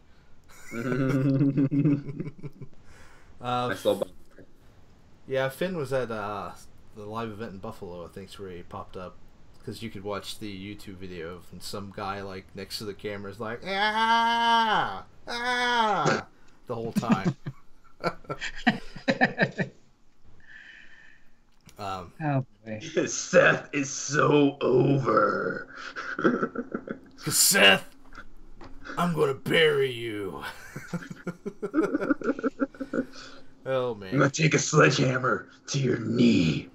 Yeah, Finn was at the live event in Buffalo, I think, is where he popped up. Because you could watch the YouTube video of some guy next to the camera is like, ah, the whole time. Oh boy. Seth is so over. Cause Seth, I'm gonna bury you. Oh man. I'm gonna take a sledgehammer to your knee.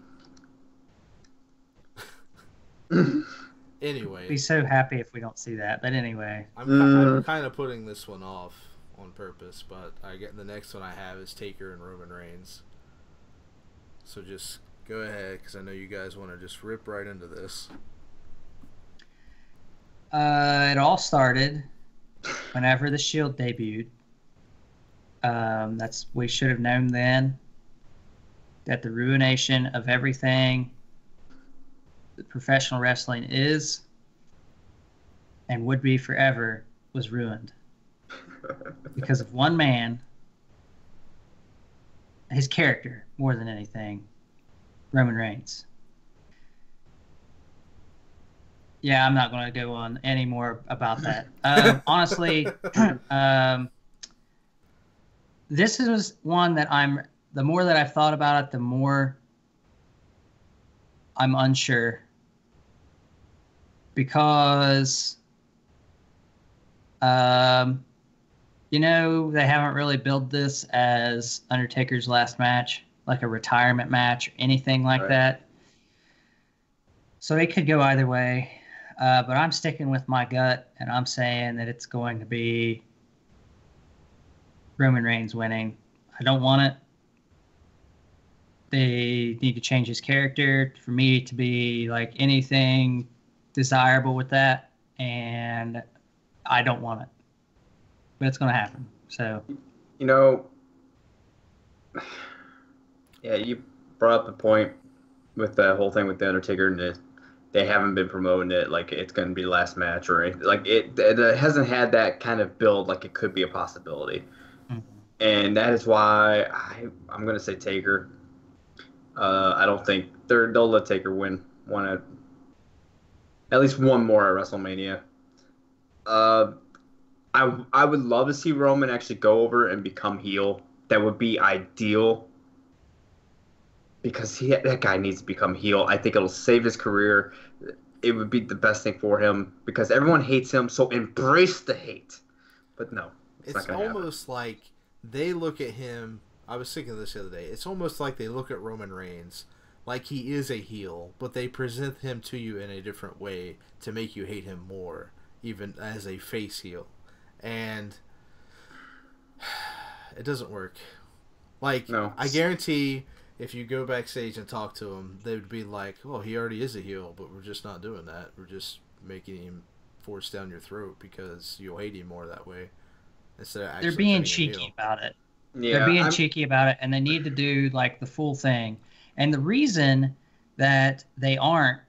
Anyway, be so happy if we don't see that. But anyway, I'm kind of putting this one off on purpose. But the next one I have is Taker and Roman Reigns. So just go ahead, because I know you guys want to just rip right into this. It all started whenever the Shield debuted. We should have known then that the ruination of everything that professional wrestling is and would be forever was ruined because of one man, his character more than anything, Roman Reigns. Yeah, I'm not going to go on any more about that. Honestly, this is one that the more that I've thought about it, the more I'm unsure. Because, they haven't really built this as Undertaker's last match, like a retirement match or anything like that. So it could go either way. But I'm sticking with my gut, and I'm saying that it's going to be Roman Reigns winning. I don't want it. They need to change his character for me to be anything desirable with that, and I don't want it. But it's going to happen. So You know, yeah, you brought up the point with the whole thing with the Undertaker, and they haven't been promoting it like it's going to be last match or anything. Like it hasn't had that kind of build like it could be a possibility, and that is why I'm going to say Taker. I don't think they'll let Taker win at least one more at WrestleMania. I would love to see Roman actually go over and become heel. That would be ideal because that guy needs to become heel. I think it'll save his career. It would be the best thing for him because everyone hates him. So embrace the hate. But no, it's almost like they look at him. I was thinking of this the other day. It's almost like they look at Roman Reigns like he is a heel, but they present him to you in a different way to make you hate him more, even as a face heel. And it doesn't work. Like, no. I guarantee if you go backstage and talk to him, they would be like, "Oh, he already is a heel, but we're just not doing that. We're just making him force down your throat because you'll hate him more that way." Instead of actually they're being cheeky about it. Yeah, they're being cheeky about it, and they need to do like the full thing. And the reason that they aren't,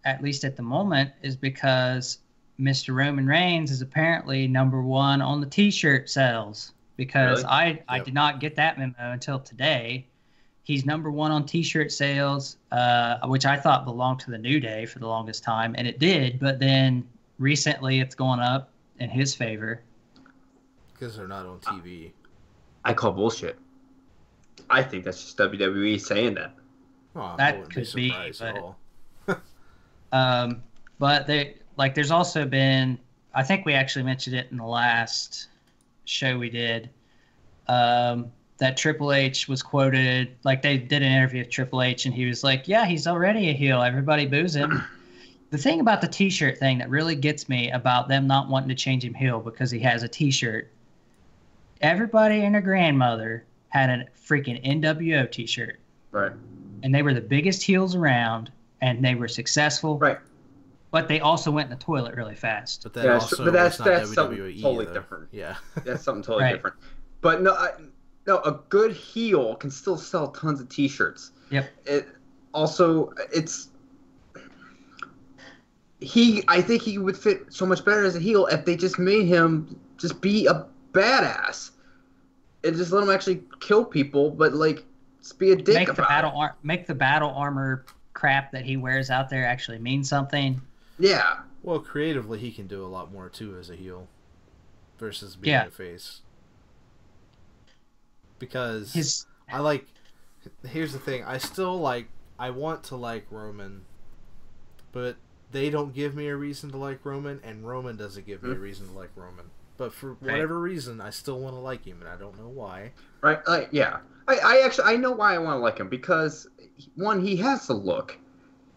at least at the moment, is because Mr. Roman Reigns is apparently #1 on the T-shirt sales. Because really? I did not get that memo until today. He's #1 on T-shirt sales, which I thought belonged to the New Day for the longest time, and it did. But then recently, it's gone up in his favor because they're not on TV. I call bullshit. I think that's just WWE saying that. Oh, that could be, but there's also been. I think we actually mentioned it in the last show we did. That Triple H was quoted, like they did an interview with Triple H, and he was like, "Yeah, he's already a heel. Everybody boos him." The thing about the T-shirt thing that really gets me about them not wanting to change him heel because he has a T-shirt. Everybody and their grandmother had a freaking NWO T-shirt. Right. And they were the biggest heels around, and they were successful. Right. But they also went in the toilet really fast. But that's something totally different. Yeah. That's something totally different. But no, a good heel can still sell tons of T-shirts. Yep. I think he would fit so much better as a heel if they just made him just be a badass and just let him actually kill people, but like just be a dick make the battle armor crap that he wears out there actually mean something. Yeah. Well, creatively he can do a lot more too as a heel versus being a face. Because here's the thing, I want to like Roman, but they don't give me a reason to like Roman, and Roman doesn't give me a reason to like Roman. But for whatever reason, I still want to like him, and I don't know why. Right? Yeah. I know why I want to like him, because one, he has the look.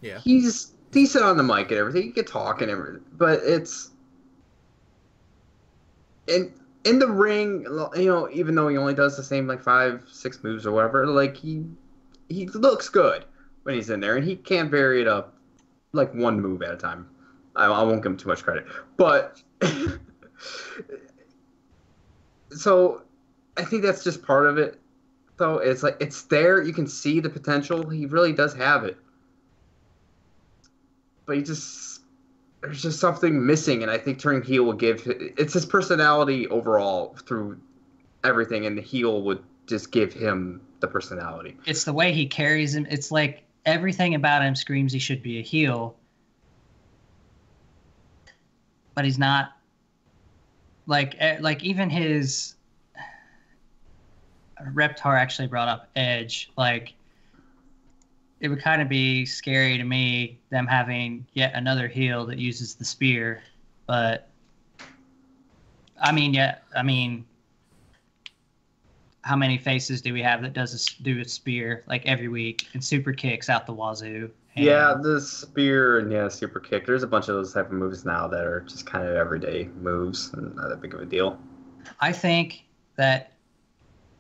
Yeah. He's decent on the mic and everything. He can talk and everything, but it's in the ring, you know, even though he only does the same like 5-6 moves or whatever, like he looks good when he's in there, and he can vary it up like one move at a time. I won't give him too much credit, but so I think that's just part of it. Though it's like it's there, you can see the potential. He really does have it, but there's just something missing, and I think turning heel will it's his personality overall through everything, and the heel would just give him the personality. It's the way he carries him. It's like everything about him screams he should be a heel, but he's not. Like even his Reptar actually brought up Edge. Like, it would kind of be scary to me, them having yet another heel that uses the spear. But I mean, how many faces do we have that do a spear like every week and super kicks out the wazoo? And yeah, the spear and super kick. There's a bunch of those type of moves now that are just kind of everyday moves and not that big of a deal. I think that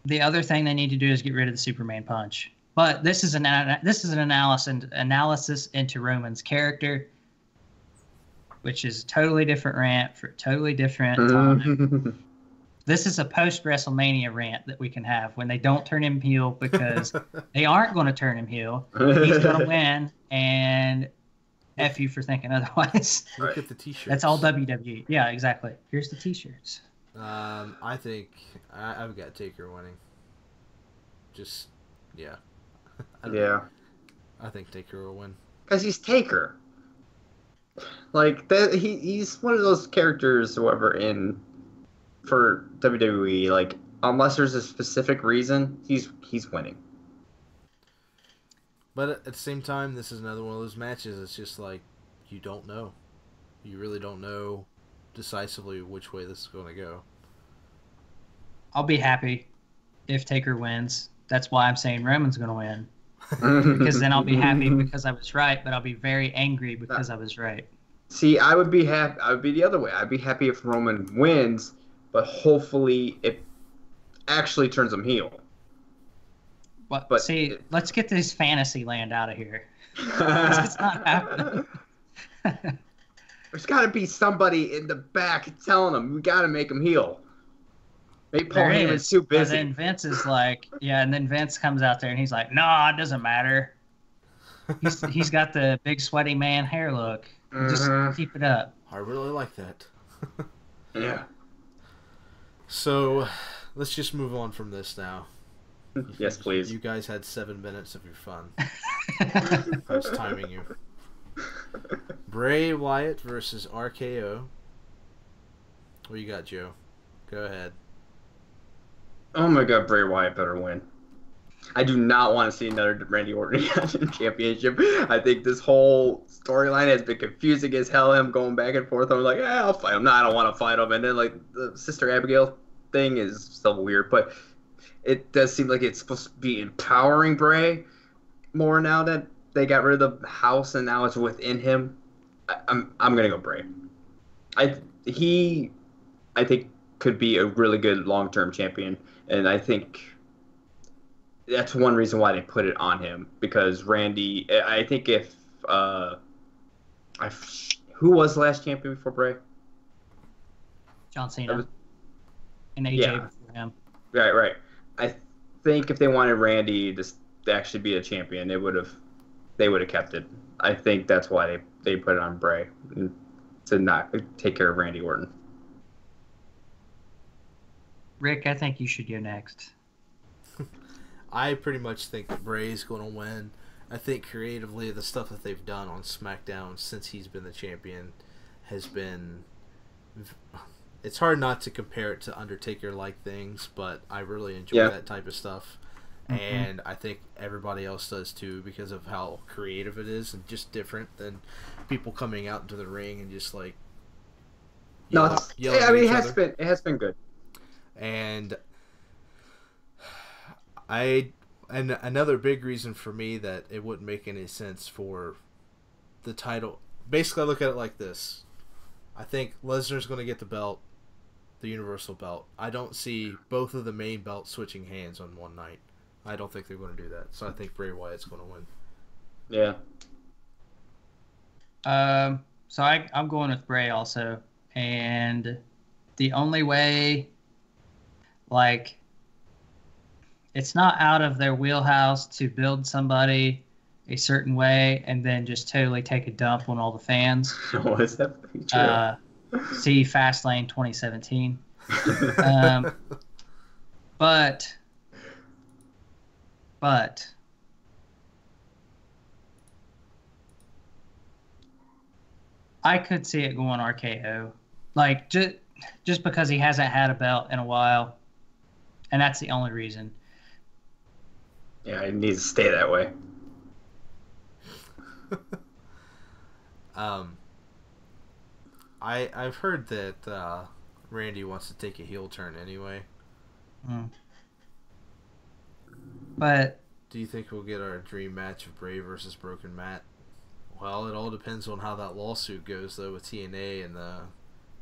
the other thing they need to do is get rid of the Superman punch. But this is an analysis into Roman's character, which is a totally different rant for a totally different time. This is a post-WrestleMania rant that we can have when they don't turn him heel because they aren't going to turn him heel. He's going to win, and F you for thinking otherwise. Look at the T-shirts. That's all WWE. Yeah, exactly. Here's the T-shirts. I think I've got Taker winning. Just, yeah. I think Taker will win. Because he's Taker. Like, he's one of those characters, whoever, for WWE, like, unless there's a specific reason, he's winning. But at the same time, this is another one of those matches. It's just like, you don't know. You really don't know decisively which way this is going to go. I'll be happy if Taker wins. That's why I'm saying Roman's going to win. Because then I'll be happy because I was right, but I'll be very angry because I was right. See, I would be happy. I would be the other way. I'd be happy if Roman wins, but hopefully it actually turns him heel. But see, let's get this fantasy land out of here. It's not happening. There's got to be somebody in the back telling him, we got to make him heel. Maybe Paul Heyman's too busy. And then Vince is like, and then Vince comes out there and he's like, nah, it doesn't matter. He's got the big sweaty man hair look. Just keep it up. I really like that. Yeah. So, let's just move on from this now. Yes, please. You guys had 7 minutes of your fun. I was timing you. Bray Wyatt versus RKO. What you got, Joe? Go ahead. Oh my God, Bray Wyatt better win. I do not want to see another Randy Orton championship. I think this whole storyline has been confusing as hell. Him going back and forth. I'm like, I'll fight him. No, I don't want to fight him. And then like the Sister Abigail thing is still weird, but it does seem like it's supposed to be empowering Bray more now that they got rid of the house and now it's within him. I'm gonna go Bray. I think could be a really good long-term champion, and I think that's one reason why they put it on him, because Randy, I think if who was the last champion before Bray? John Cena. And AJ before him. Right. I think if they wanted Randy to actually be a champion, they would have kept it. I think that's why they put it on Bray, to not take care of Randy Orton. Rick, I think you should go next. I pretty much think that Bray's going to win. I think creatively the stuff that they've done on SmackDown since he's been the champion has been... It's hard not to compare it to Undertaker-like things, but I really enjoy that type of stuff. Mm-hmm. And I think everybody else does too, because of how creative it is and just different than people coming out into the ring and just like yelling it has been good. And another big reason for me that it wouldn't make any sense for the title. Basically, I look at it like this. I think Lesnar's going to get the belt, the Universal belt. I don't see both of the main belts switching hands on one night. I don't think they're going to do that. So I think Bray Wyatt's going to win. Yeah. So I'm going with Bray also. And the only way, like, it's not out of their wheelhouse to build somebody a certain way and then just totally take a dump on all the fans. Was that true? See Fastlane 2017. But I could see it going RKO. Like, just because he hasn't had a belt in a while. And that's the only reason. Yeah, it needs to stay that way. I've heard that Randy wants to take a heel turn anyway. But do you think we'll get our dream match of Bray versus Broken Matt? Well, it all depends on how that lawsuit goes, though, with TNA and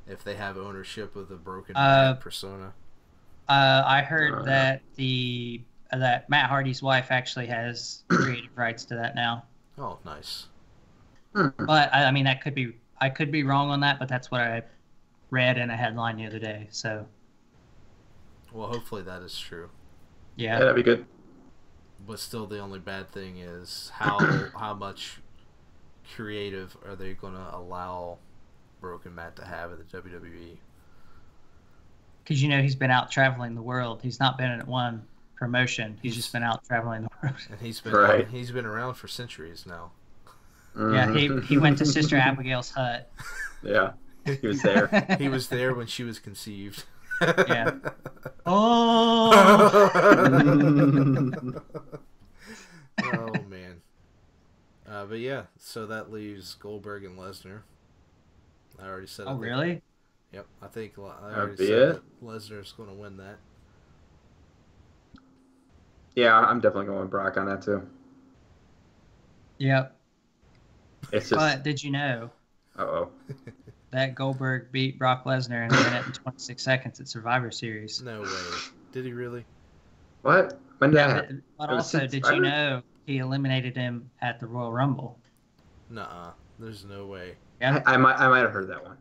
if they have ownership of the Broken Matt persona. I heard that that Matt Hardy's wife actually has creative rights to that now. Oh, nice. But I mean, I could be wrong on that, but that's what I read in a headline the other day. So Well, hopefully that is true. Yeah, that'd be good. But still, the only bad thing is how much creative are they going to allow Broken Matt to have at the WWE? because he's been out traveling the world. He's not been at one promotion. He's just been out traveling the world. And he's been around for centuries now. Yeah, he went to Sister Abigail's hut. Yeah, he was there. He was there when she was conceived. Yeah. Oh. Oh man. But yeah, so that leaves Goldberg and Lesnar. I already said. Oh really? Yep, I think I already said that Lesnar's going to win that. Yeah, I'm definitely going with Brock on that too. Yep. It's just. But did you know? That Goldberg beat Brock Lesnar in 1 minute and 26 seconds at Survivor Series? No way. Did he really? What? When did that happen? But also, did you know he eliminated him at the Royal Rumble? Nuh-uh. There's no way. Yeah. I might have heard that one.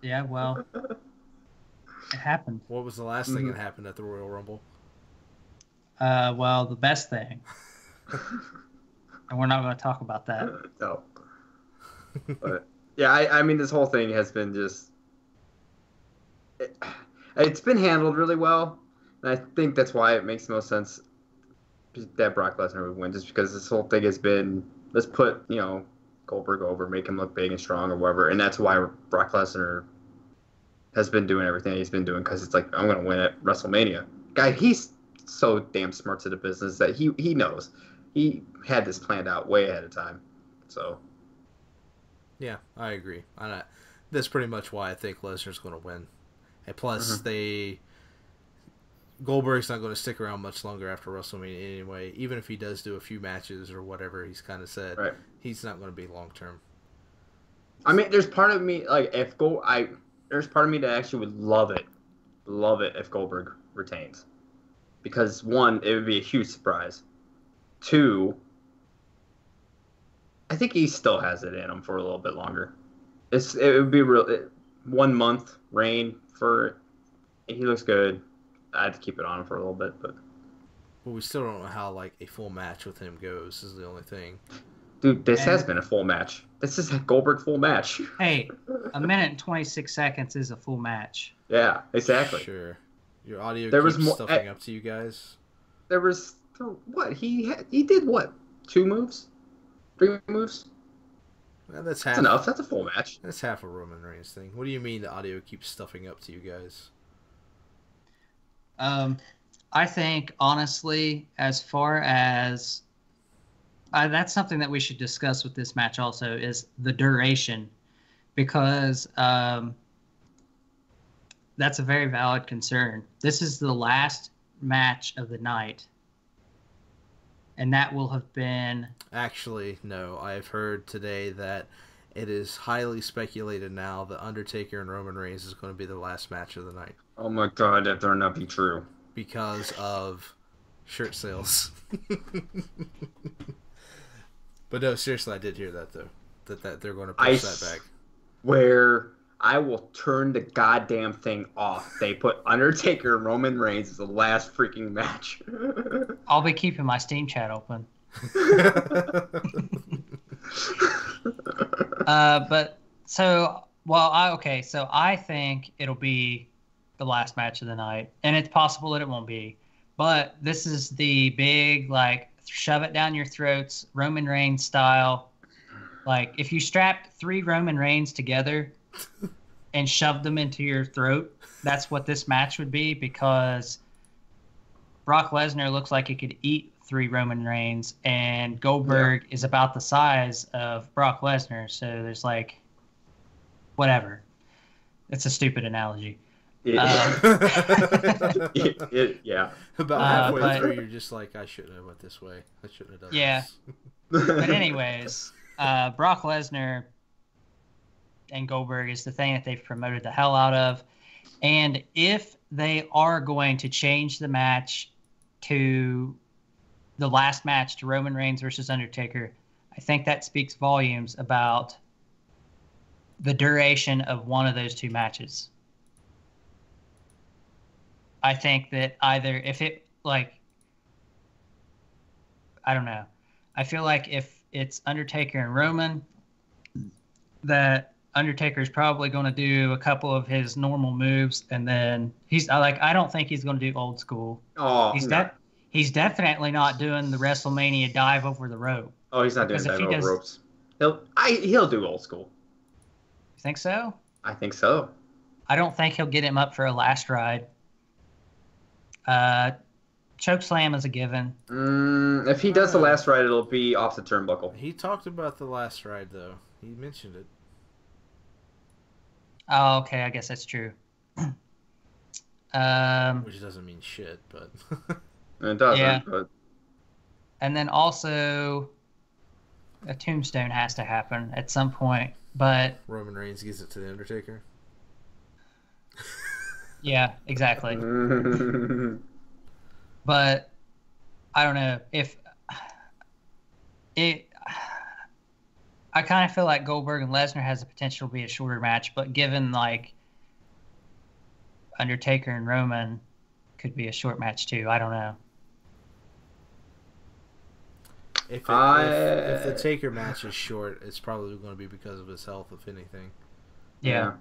Yeah, well, it happened. What was the last thing that happened at the Royal Rumble? Well, the best thing. And we're not going to talk about that. No. But yeah, I mean, this whole thing has been just. It's been handled really well, and I think that's why it makes the most sense that Brock Lesnar would win, just because this whole thing has been, let's put Goldberg over, make him look big and strong or whatever, and that's why Brock Lesnar has been doing everything he's been doing, because it's like, I'm going to win at WrestleMania. Guy, he's so damn smart to the business that he knows. He had this planned out way ahead of time. So. Yeah, I agree. That's pretty much why I think Lesnar's going to win. And plus, Goldberg's not going to stick around much longer after WrestleMania anyway. Even if he does do a few matches or whatever he's kind of said, he's not going to be long term. I mean, there's part of me there's part of me that actually would love it if Goldberg retains, because one, it would be a huge surprise. Two, I think he still has it in him for a little bit longer. It would be 1 month reign for. He looks good. I had to keep it on him for a little bit, but we still don't know how a full match with him goes. Is the only thing. Dude, this has been a full match. This is a Goldberg full match. Hey, 1 minute and 26 seconds is a full match. Yeah, exactly. Sure. Your audio keeps stuffing up to you guys. There was what he did? What, 2 moves, 3 moves? Well, that's enough. That's a full match. That's half a Roman Reigns thing. What do you mean the audio keeps stuffing up to you guys? I think honestly, as far as that's something that we should discuss with this match also, is the duration, because that's a very valid concern. This is the last match of the night, and that will have been... Actually, no. I've heard today that it is highly speculated now that Undertaker and Roman Reigns is going to be the last match of the night. Oh my god, that better not be true. Because of shirt sales. But no, seriously, I did hear that though. That they're going to push that back. Where I will turn the goddamn thing off. They put Undertaker and Roman Reigns as the last freaking match. I'll be keeping my Steam chat open. But so I think it'll be the last match of the night, and it's possible that it won't be. But this is the big shove it down your throats, Roman Reigns style. If you strapped 3 Roman Reigns together and shoved them into your throat, that's what this match would be, because Brock Lesnar looks like he could eat 3 Roman Reigns, and Goldberg is about the size of Brock Lesnar. So there's whatever. It's a stupid analogy. Yeah. About halfway through, you're just I shouldn't have went this way. I shouldn't have done this. But anyways, Brock Lesnar and Goldberg is the thing that they've promoted the hell out of. And if they are going to change the match to the last match to Roman Reigns versus Undertaker, I think that speaks volumes about the duration of one of those 2 matches. I think that either if it like, I don't know. I feel like if it's Undertaker and Roman, that Undertaker's probably going to do a couple of his normal moves, and then I don't think he's going to do old school. Oh, he's definitely not doing the WrestleMania dive over the rope. Oh, he's not doing dive over ropes. He'll do old school. You think so? I think so. I don't think he'll get him up for a last ride. Choke slam is a given. If he does the last ride, it'll be off the turnbuckle. He talked about the last ride, though. He mentioned it. Oh, okay. I guess that's true. Which doesn't mean shit, but... It doesn't, but... And then also, a tombstone has to happen at some point, but... Roman Reigns gives it to The Undertaker? Yeah, exactly. But I don't know if it. I kind of feel like Goldberg and Lesnar has the potential to be a shorter match, but given like Undertaker and Roman could be a short match too. I don't know. If the Taker match is short, it's probably going to be because of his health, if anything. Yeah.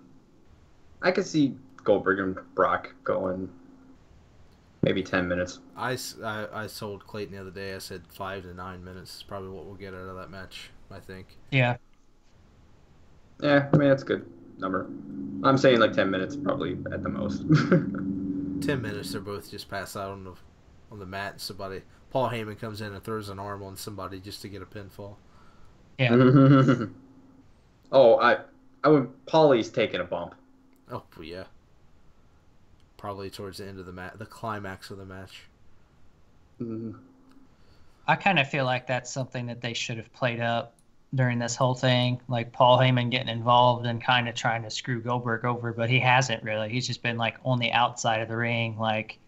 I could see Goldberg and Brock going maybe 10 minutes. I told Clayton the other day, I said 5 to 9 minutes is probably what we'll get out of that match, I think. Yeah. Yeah, I mean, that's a good number. I'm saying like 10 minutes probably at the most. 10 minutes, they're both just pass out on the mat, and somebody... Paul Heyman comes in and throws an arm on somebody just to get a pinfall. Yeah. Paulie's taking a bump. Oh, yeah. Probably towards the end of the climax of the match. I kind of feel like that's something that they should have played up during this whole thing, like Paul Heyman getting involved and kind of trying to screw Goldberg over, but he hasn't really. He's just been like on the outside of the ring, like,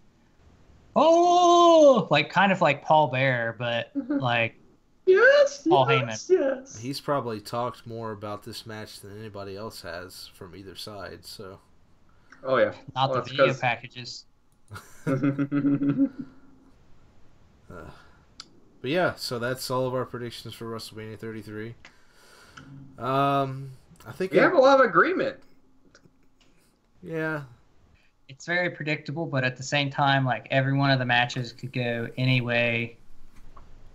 oh, like kind of like Paul Bearer, but like Paul Heyman. Yes. He's probably talked more about this match than anybody else has from either side, so. Oh, yeah. Not the video packages. But yeah, so that's all of our predictions for WrestleMania 33. I think we have a lot of agreement. Yeah. It's very predictable, but at the same time, like every one of the matches could go any way.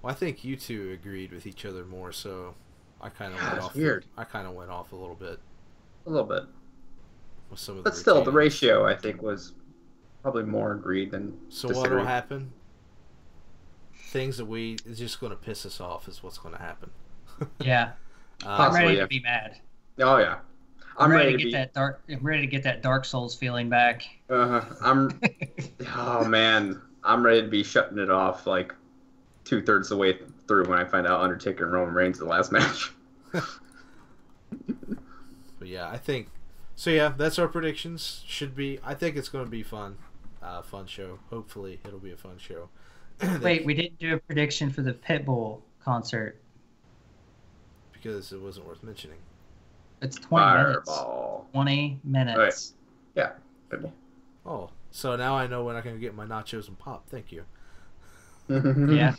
Well, I think you two agreed with each other more, so I kind of went off. Weird. I kind of went off a little bit. A little bit. With some of but still, the ratio I think was probably more agreed than. So what will happen? Things that it's just going to piss us off is what's going to happen. Yeah. I'm ready to be mad. Oh yeah. I'm ready to get that dark. I'm ready to get that Dark Souls feeling back. Oh man, I'm ready to be shutting it off like 2/3 the way through when I find out Undertaker and Roman Reigns the last match. But yeah, I think so. Yeah, that's our predictions. I think it's going to be fun. Fun show. Hopefully, it'll be a fun show. Wait, we didn't do a prediction for the Pitbull concert because it wasn't worth mentioning. It's 20 Fireball. minutes. 20 minutes. Right. Yeah. Oh, so now I know when I can get my nachos and pop. Thank you. Yeah.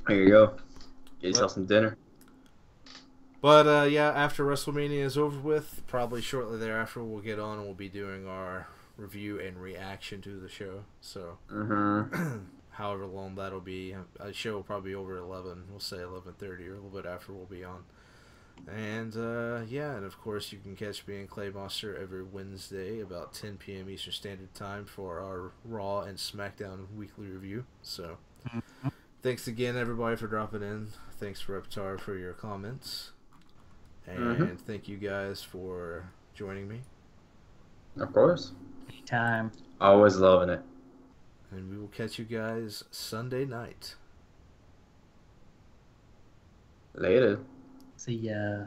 There you go. Get yourself some dinner. But yeah, after WrestleMania is over with, probably shortly thereafter, we'll get on and we'll be doing our review and reaction to the show. So, however long that'll be, a show will probably be over 11. We'll say 11:30 or a little bit after we'll be on. And yeah, and of course you can catch me and Clay Monster every Wednesday about 10 p.m. Eastern Standard Time for our Raw and SmackDown weekly review. So, thanks again everybody for dropping in. Thanks Reptar for your comments. And thank you guys for joining me. Of course. Anytime. Always loving it. And we will catch you guys Sunday night. Later. See ya.